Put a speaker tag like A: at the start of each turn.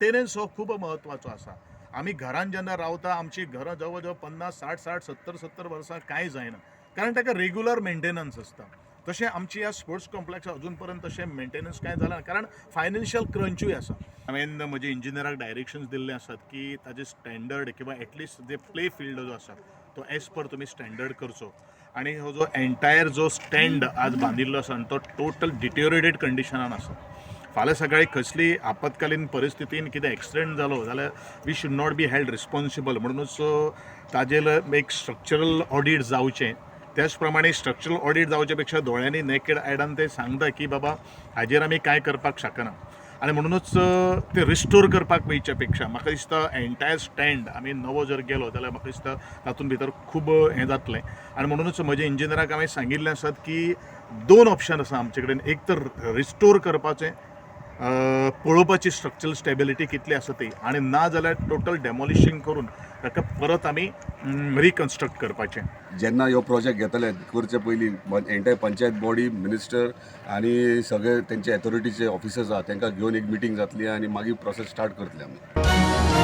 A: Maintenance हो खूब म्हत्वाचो आसा. आमी घरान जेन्ना रावता आमची घरां जवळ जवळ 50, 60, 70 वर्सां कांय जायना. कारण ताका रेग्युलर मेंटेनन्स आसता. तशें आमची ह्या स्पोर्ट्स कॉम्प्लेक्साक अजून पर्यंत तशें मेंटेनन्स कांय जालें ना. कारण फायनान्शियल क्रंचूय आसा. हांवें म्हजे इंजिनियराक डायरेक्शन्स दिल्ले आसात की ताजे स्टँडर्ड किंवा एटलिस्ट जे प्ले फील्ड जो आसा तो एज पर तुमी स्टँडर्ड करचो. आणि हो जो एंटायर जो स्टँड आज बांदिल्लो आसा तो टोटल डिटेरियोरेटेड कंडिशनान आसा. फाल्यां सकाळी कसली आपत्कालीन परिस्थितीन कितें एक्सिडेंट जालो जाल्यार we should not be held responsible. म्हणूनच ताजेर एक स्ट्रक्चरल ऑडिट जावचें. त्याच प्रमाणे स्ट्रक्चरल ऑडिट जावचे पेक्षा दोळ्यांनी नेकेड आयडान ते सांगता की बाबा हाजेर आमी कांय करपाक शकना. आनी म्हणूनच ते रिस्टोर करपाक वयचे पेक्षा म्हाका दिसता एंटायर स्टँड आमी नवो जर गेलो जाल्यार म्हाका दिसता तातूंत भितर खूब हें जातलें. आनी म्हणूनच म्हज्या इंजिनियराक हांवें सांगिल्लें आसात की 2 ऑप्शन आसा आमचे कडेन. एक तर रिस्टोर करपाचें, पळोवपाची स्ट्रक्चरल स्टेबिलिटी कितली आसा ती, आनी ना जाल्यार टोटल डेमॉलिशिंग करून ताका परत आमी रिकन्स्ट्रक्ट करपाचें.
B: जेन्ना ह्यो प्रोजेक्ट घेतले करचे पयलीं एंटायर पंचायत बॉडी, मिनिस्टर आनी सगळे तेंचे ऑथॉरिटीचे ऑफिसर्स आहा तांकां घेवन एक मिटींग जातली आनी मागीर प्रोसेस स्टार्ट करतले आमी.